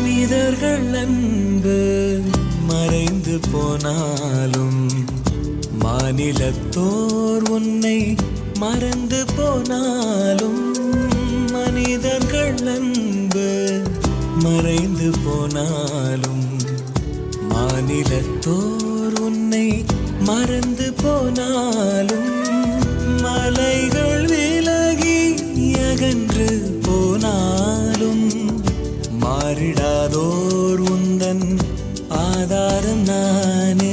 மனிதர்கள் அன்பு மறைந்து போனாலும் மாநிலத்தோர் உன்னை மறந்து போனாலும் மனிதர்கள் அன்பு மறைந்து போனாலும் மாநிலத்தோர் உன்னை மறந்து போனாலும் மலைகள் விலகி அகன்று போனாலும் மாறிடாதோர் உந்தன் ஆதாரம் நானே.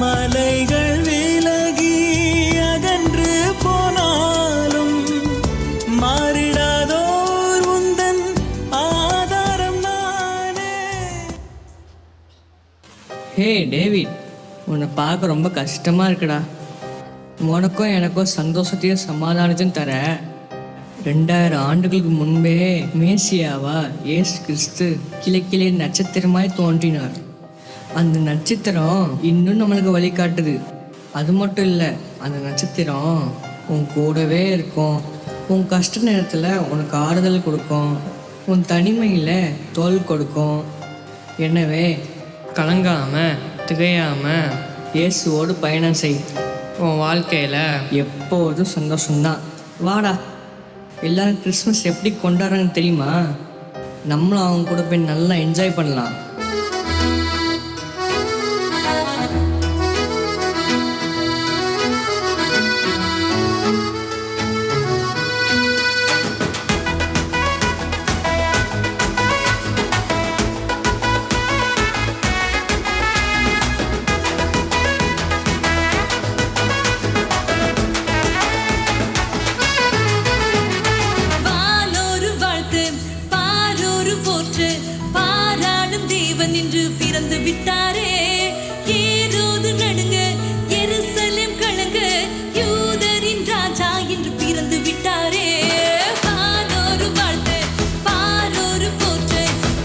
மலைகள் விலகி அகன்று போனாலும் மாறிடாதோர் உந்தன் ஆதாரம் நானே. ஹே டேவிட், உன்னை பார்க்க ரொம்ப கஷ்டமாக இருக்குடா. உனக்கும் எனக்கும் சந்தோஷத்தையும் சமாதானத்தையும் தர 2000 ஆண்டுகளுக்கு முன்பே மேசியாவா இயேசு கிறிஸ்து கிழக்கிலே நட்சத்திரமாய் தோன்றினார். அந்த நட்சத்திரம் இன்னும் நம்மளுக்கு வழிகாட்டுது. அது மட்டும் இல்லை, அந்த நட்சத்திரம் உன் கூடவே இருக்கும். உன் கஷ்ட நேரத்தில் உனக்கு ஆறுதல் கொடுக்கும். உன் தனிமையில் தோல் கொடுக்கும். எனவே கலங்காமல் திகையாமல் இயேசுவோடு பயணம் செய். உன் வாழ்க்கையில் எப்போதும் சந்தோஷம்தான். வாடா, எல்லாரும் கிறிஸ்மஸ் எப்படி கொண்டாடுறாங்கன்னு தெரியுமா? நம்மளும் அவங்க கூட போய் நல்லா என்ஜாய் பண்ணலாம். நின்று பிறந்து விட்டாரே, ஏரோது நடுங்க, எருசலேம் கலங்க, யூதரின் ராஜா என்று பிறந்து விட்டாரே. வானோரு வாழ்த்து, பாரோரு போற்று,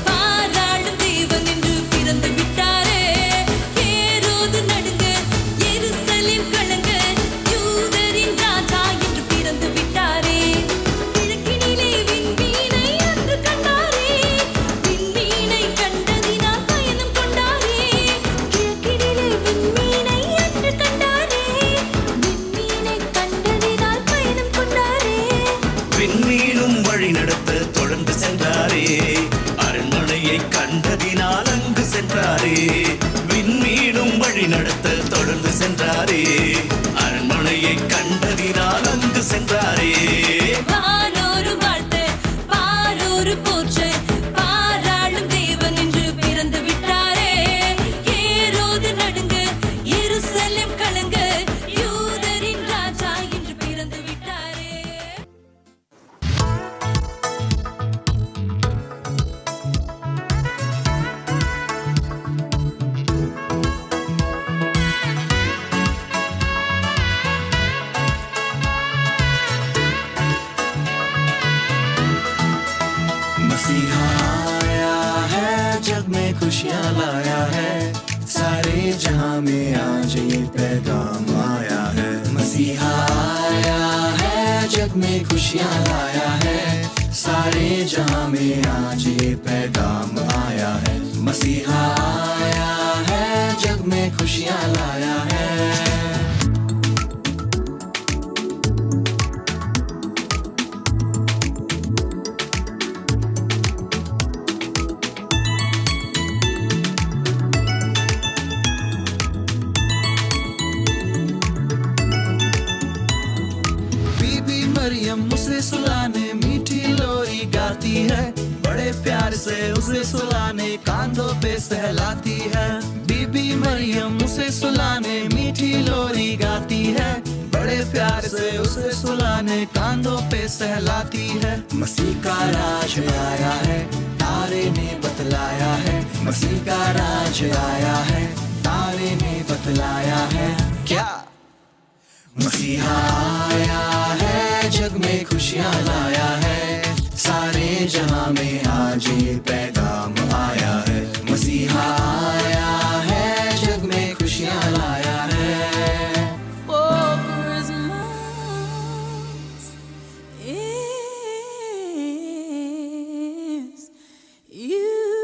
பாராளும் தேவன் என்று பிறந்து விட்டாரே. ஏரோது நடுங்க, எருசலேம் கலங்க, யூதரின் ராஜா என்று பிறந்து விட்டாரே. கிழக்கினிலே விண்மீனை அன்று கண்டாரே, விண்மீனை கண்டதினால் பயணம் கொண்டாரே. கிழக்கினிலே விண்மீனை அன்று கண்டாரே, விண்மீனை கண்டதினால் பயணம் கொண்டாரே. விண்மீனும் வழி நடத்த தொடர்ந்து சென்றாரே, அரண்மனையை கண்டதினால் அங்கு சென்றாரே. விண்மீனும் வழி நடத்த தொடர்ந்து சென்றாரே, அரண்மனையை கண்டதினால் அங்கு சென்றாரே. வானோரு வாழ்த்து, பாரோரு போற்று, பாராளும் தேவன் என்று பிறந்து விட்டாரே. ஏரோது நடுங்க, எருசலேம் கலங்க, யூதரின் ராஜா என்று பிறந்து விட்டாரே. मसीहा आया है, जग में खुशियाँ लाया है, सारे जहां में आज ये पैगाम आया है. मसीहा आया है, जग में खुशियाँ लाया है, सारे जहां में आज ये पैगाम आया है. मसीहा आया है, जग में खुशियाँ लाया है. मरियम उसे सुलाने मीठी लोरी गाती है, बड़े प्यार से उसे सुलाने कांधों पे सहलाती है. बीबी मरियम उसे सुलाने मीठी लोरी गाती है, बड़े प्यार से उसे सुलाने कांधों पे सहलाती है. मसीह का राज आया है, तारे ने बतलाया है. मसीह का राज आया है, तारे ने बतलाया है. क्या मसीहा आया है, जग में खुशियाँ लाया है, सारे जहां में आज ये पैगाम आया है. मसीहा आया है, जग में खुशियाँ लाया है. For Christmas is you.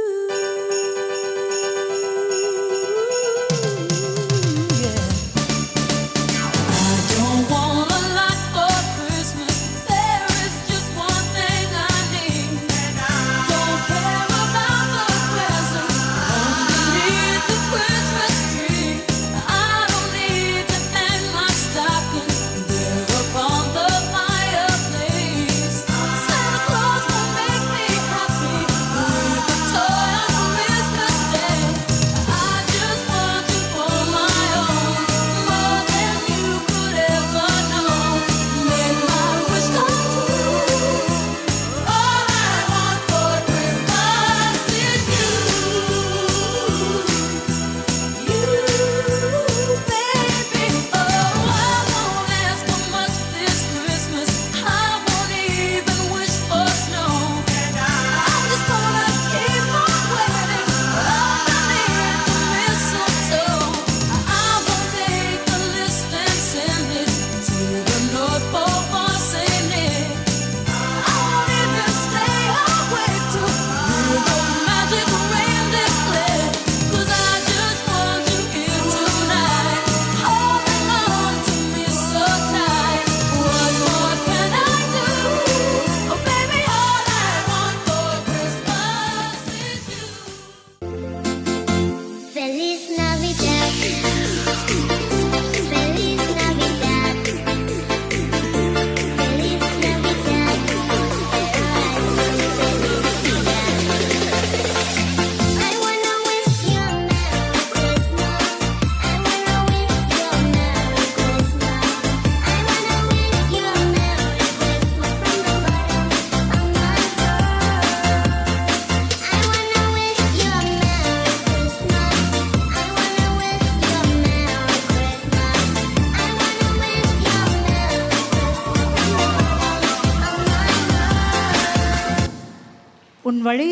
உன் வழி